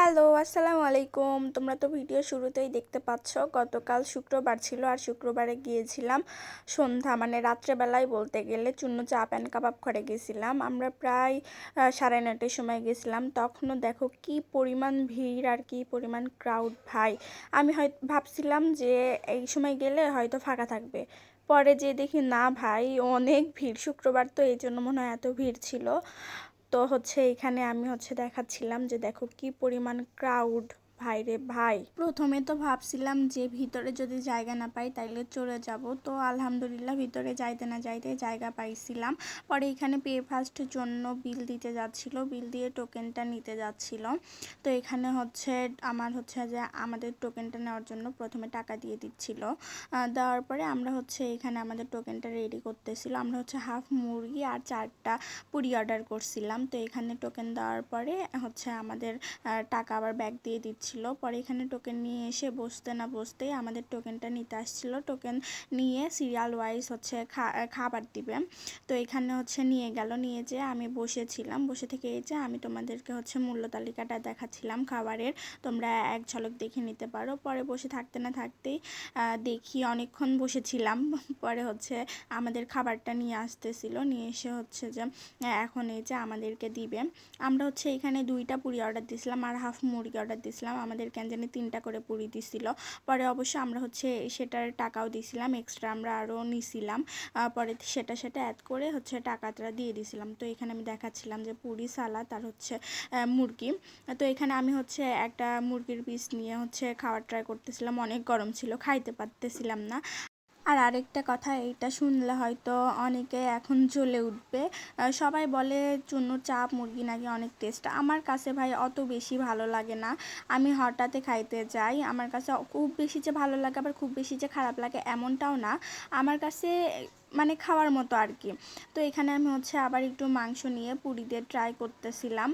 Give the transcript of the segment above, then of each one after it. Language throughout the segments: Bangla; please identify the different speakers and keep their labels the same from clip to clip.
Speaker 1: হ্যালো, আসসালামু আলাইকুম। তোমরা তো ভিডিও শুরুতেই দেখতে পাচ্ছ, গতকাল শুক্রবার ছিল আর শুক্রবারে গিয়েছিলাম সন্ধ্যা মানে রাত্রেবেলায় বলতে গেলে চুন্নু চাপ অ্যান্ড কাবাব ঘরে গেছিলাম। আমরা প্রায় 9:30টার সময় গেছিলাম। তখনও দেখো কি পরিমাণ ভিড় আর কি পরিমাণ ক্রাউড ভাই। আমি হয়তো ভাবছিলাম যে এই সময় গেলে হয়তো ফাঁকা থাকবে, পরে যে দেখি না ভাই, অনেক ভিড়। শুক্রবার তো এই জন্য মনে হয় এত ভিড় ছিল। তো এখানে আমি দেখাচ্ছিলাম যে দেখো কি পরিমাণ ক্রাউড। ভাই রে ভাই, প্রথমে তো ভাবছিলাম যে ভিতরে যদি জায়গা না পাই তাইলে চলে যাব, তো আলহামদুলিল্লাহ ভিতরে যাইতে না যাইতে জায়গা পাইছিলাম। পরে এখানে পে ফার্স্টের জন্য বিল দিতে যাচ্ছিল, বিল দিয়ে টোকেনটা নিতে যাচ্ছিল। তো এখানে আমার যে আমাদের টোকেনটা নেওয়ার জন্য প্রথমে টাকা দিয়ে দিচ্ছিল। দেওয়ার পরে আমরা এখানে আমাদের টোকেনটা রেডি করতেছিল। আমরা হাফ মুরগি আর 4টা পুরি অর্ডার করছিলাম। তো এখানে টোকেন দেওয়ার পরে আমাদের টাকা আবার ব্যাক দিয়ে দিচ্ছিল। পরে এখানে টোকেন নিয়ে এসে বসতে না বসতেই আমাদের টোকেনটা নিতে আসছিল। টোকেন নিয়ে সিরিয়াল ওয়াইজ খাবার দিবে। তো এখানে নিয়ে গেল, নিয়ে যে আমি বসেছিলাম, বসে থেকে এই যে আমি তোমাদেরকে মূল্য তালিকাটা দেখাচ্ছিলাম খাবারের, তোমরা এক ঝলক দেখে নিতে পারো। পরে বসে থাকতে না থাকতেই দেখি অনেকক্ষণ বসেছিলাম, পরে আমাদের খাবারটা নিয়ে আসতেছিল, নিয়ে এসে যে এখন এই যে আমাদেরকে দিবে। আমরা এখানে 2টা পুরি অর্ডার দিছিলাম আর হাফ মুরগি অর্ডার দিছিলাম। আমাদের জানি 3টা করে পুরি দিছিল। পরে অবশ্য আমরা সেটার টাকাও দিছিলাম, এক্সট্রা আমরা আরও নিছিলাম। পরে সেটা অ্যাড করে টাকাটা দিয়ে দিছিলাম। তো এখানে আমি দেখাচ্ছিলাম যে পুরি, সালাদ আর মুরগি। তো এখানে আমি একটা মুরগির পিস নিয়ে খাওয়ার ট্রাই করতেছিলাম। অনেক গরম ছিল, খাইতে পারতেছিলাম না। আর আরেকটা কথা, এইটা শুনলে হয়তো অনেকে এখন জ্বলে উঠবে। সবাই বলে চুন্নুর চাপ মুরগি নাকি অনেক টেস্ট। আমার কাছে ভাই অত বেশি ভালো লাগে না। আমি হঠাৎ খাইতে যাই, আমার কাছে খুব বেশি যে ভালো লাগে আবার খুব বেশি যে খারাপ লাগে এমনটাও না। আমার কাছে মানে খাওয়ার মতো আর কি। তো এখানে আমি আবার একটু মাংস নিয়ে পুরি দিয়ে ট্রাই করতেছিলাম।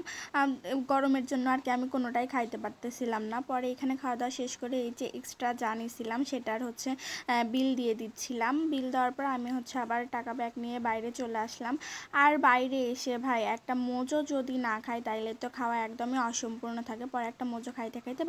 Speaker 1: গরমের জন্য আর কি আমি কোনোটাই খাইতে পারতেছিলাম না। পরে এখানে খাওয়া দাওয়া শেষ করে এই যে এক্সট্রা যা নিয়েছিলাম সেটার বিল দিয়ে দিচ্ছিলাম। বিল দেওয়ার পর আমি আবার টাকা ব্যাক নিয়ে বাইরে চলে আসলাম। আর বাইরে এসে ভাই একটা মোজো যদি না খাই তাইলে তো খাওয়া একদমই অসম্পূর্ণ থাকে। পরে একটা মোজো খাইতে খাইতে